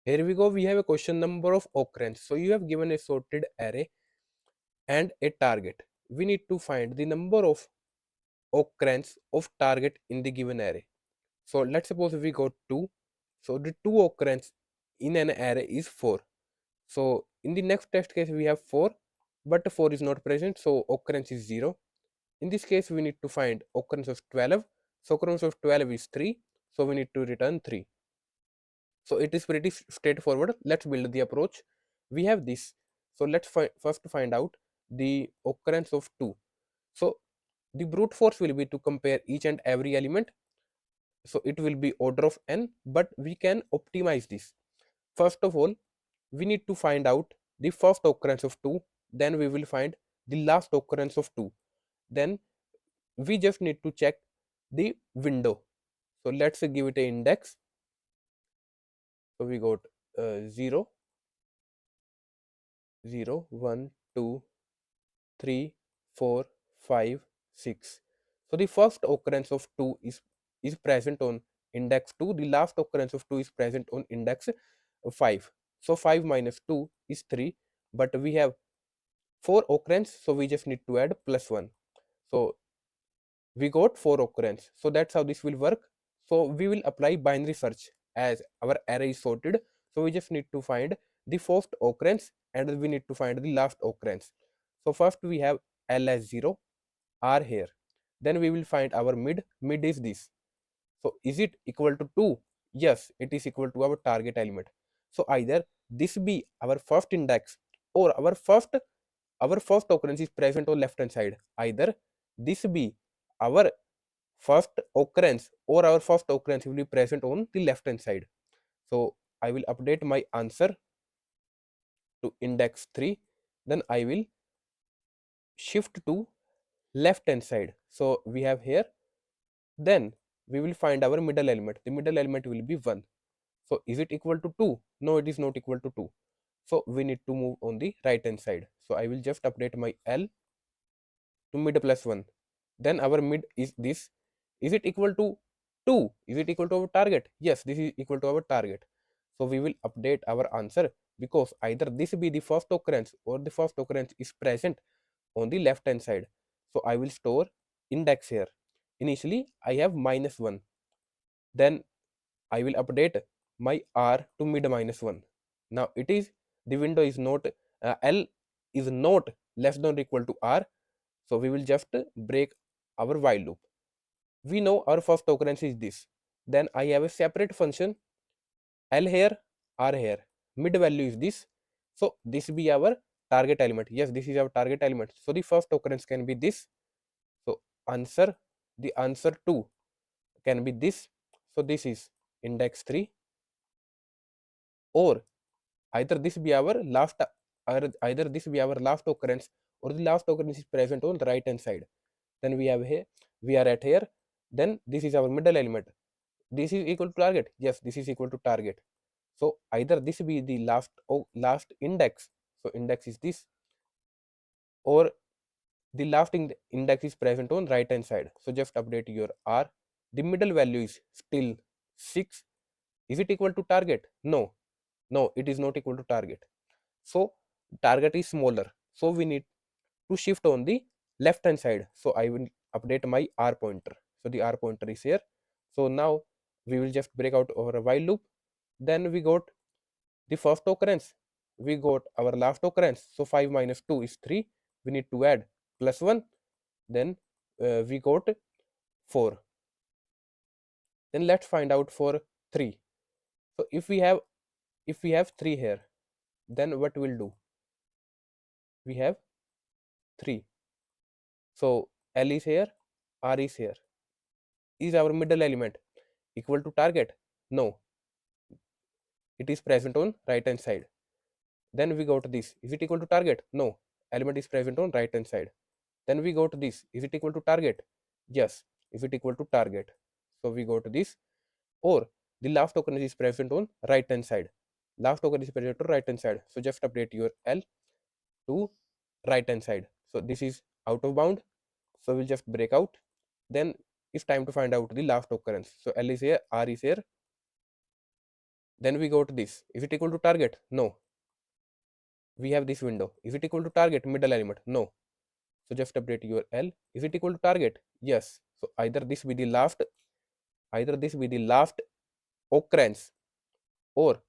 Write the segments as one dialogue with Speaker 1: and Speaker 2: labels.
Speaker 1: Here we go. We have a question number of occurrence. So you have given a sorted array and a target. We need to find the number of occurrence of target in the given array. So let's suppose we got 2. So the 2 occurrence in an array is 4. So in the next test case we have 4, but 4 is not present, so occurrence is 0. In this case we need to find occurrence of 12. So occurrence of 12 is 3. So we need to return 3. So it is pretty straightforward. Let's build the approach. We have this. So let's first find out the occurrence of 2. So the brute force will be to compare each and every element. So it will be order of n, but we can optimize this. First of all, we need to find out the first occurrence of 2. Then we will find the last occurrence of 2. Then we just need to check the window. So let's give it an index. So we got 0, 0, 1, 2, 3, 4, 5, 6. So the first occurrence of 2 is present on index 2. The last occurrence of 2 is present on index 5. So 5 minus 2 is 3, but we have 4 occurrence, so we just need to add plus 1. So we got 4 occurrence. So that's how this will work. So we will apply binary search as our array is sorted. So we just need to find the first occurrence and we need to find the last occurrence. So first we have L as 0, R here. Then we will find our mid. Mid is this. So is it equal to 2? Yes, it is equal to our target element. So either this be our first index or our first occurrence is present on left hand side. Either this be our first occurrence or our first occurrence will be present on the left hand side. So I will update my answer to index 3. Then I will shift to left hand side. So we have here, then we will find our middle element. The middle element will be 1. So is it equal to 2? No, it is not equal to 2. So we need to move on the right hand side. So I will just update my L to mid plus 1. Then our mid is this. Is it equal to 2? Is it equal to our target? Yes, this is equal to our target. So we will update our answer because either this be the first occurrence or the first occurrence is present on the left hand side. So I will store index here. Initially I have minus 1. Then I will update my R to mid minus 1. Now it is the window is not L is not less than or equal to R. So we will just break our while loop. We know our first occurrence is this. Then I have a separate function L here, R here. Mid value is this. So this be our target element. Yes, this is our target element. So the first occurrence can be this. So the answer 2 can be this. So this is index 3, or either this be our last either this be our last occurrence or the last occurrence is present on the right hand side. Then we have here, we are at here. Then this is our middle element. This is equal to target. Yes, this is equal to target. So either this be the last index. So index is this, or the last index is present on right hand side. So just update your R. The middle value is still 6. Is it equal to target? No, no, it is not equal to target. So target is smaller. So we need to shift on the left hand side. So I will update my R pointer. So the R pointer is here. So now we will just break out our while loop. Then we got the first occurrence. We got our last occurrence. So 5 minus 2 is 3. We need to add plus 1. Then we got 4. Then let's find out for 3. So if we have 3 here, then what we'll do? We have 3. So L is here, R is here. Is our middle element equal to target? No, it is present on right hand side. Then we go to this. Is it equal to target? No, element is present on right hand side. Then we go to this. Is it equal to target? Yes. Is it equal to target? So we go to this, or the last occurrence is present on right hand side. Last occurrence is present on right hand side. So just update your L to right hand side. So this is out of bound. So we'll just break out. Then it's time to find out the last occurrence. So L is here, R is here. Then we go to this. Is it equal to target? No. We have this window. Is it equal to target middle element? No. So just update your L. Is it equal to target? Yes. So either this be the last occurrence, or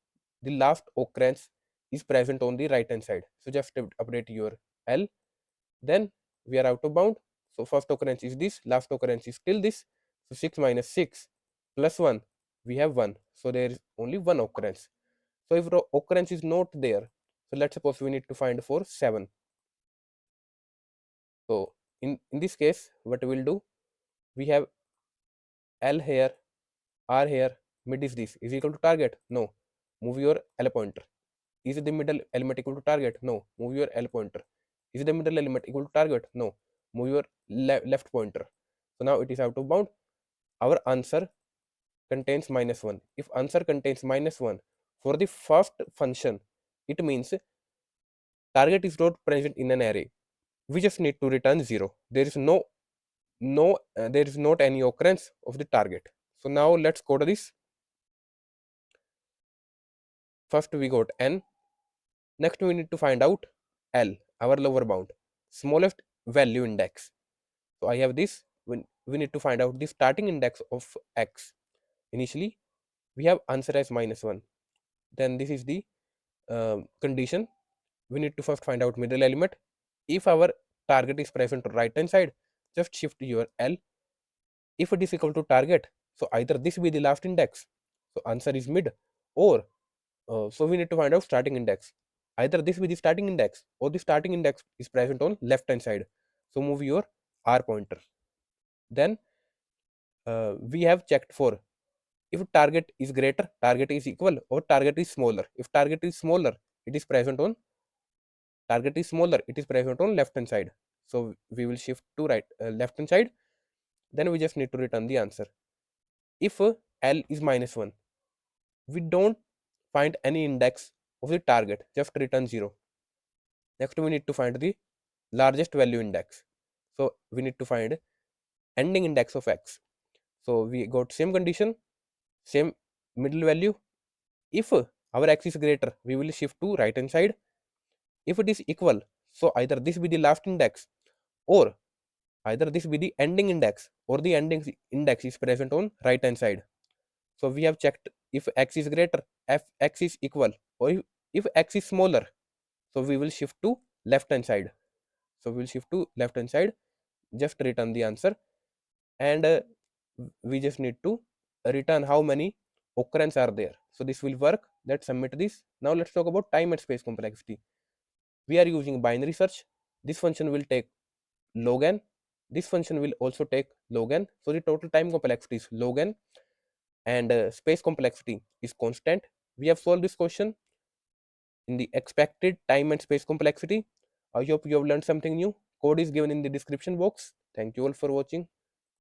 Speaker 1: the last occurrence is present on the right hand side. So just update your L. Then we are out of bound. So first occurrence is this, last occurrence is still this. So 6 minus 6 plus 1, we have 1. So there is only one occurrence. So if occurrence is not there, so let's suppose we need to find for 7. So in this case, what we will do, we have L here, R here, mid is this. Is equal to target? No. Move your L pointer. Is the middle element equal to target? No. Move your L pointer. Is the middle element equal to target? No. Move your left pointer. So now it is out of bound. Our answer contains -1. If answer contains -1 for the first function, it means target is not present in an array. We just need to return 0. There is there is not any occurrence of the target. So now let's go to this. First we got n. Next we need to find out L, our lower bound, smallest value index. So I have this. We need to find out the starting index of x. Initially we have answer as -1. Then this is the condition. We need to first find out middle element. If our target is present on right hand side, just shift your L. If it is equal to target, so either this be the last index, so answer is mid, or so we need to find out starting index. Either this be the starting index, or the starting index is present on left hand side. So move your R pointer. Then we have checked for if target is greater, target is equal, or target is smaller. If target is smaller, it is present on left hand side. So we will shift to left hand side. Then we just need to return the answer. If L is -1, we don't find any index of the target, just return 0. Next we need to find the largest value index. So we need to find ending index of x. So we got same condition, same middle value. If our x is greater, we will shift to right hand side. If it is equal, so either this be the last index, or either this be the ending index, or the ending index is present on right hand side. So we have checked if x is greater, if x is equal, or if x is smaller, so we will shift to left hand side. So we will shift to left hand side, just return the answer, and we just need to return how many occurrence are there. So this will work. Let's submit this. Now let's talk about time and space complexity. We are using binary search. This function will take log n. This function will also take log n. So the total time complexity is log n, and space complexity is constant. We have solved this question in the expected time and space complexity. I hope you have learned something new. Code is given in the description box. Thank you all for watching.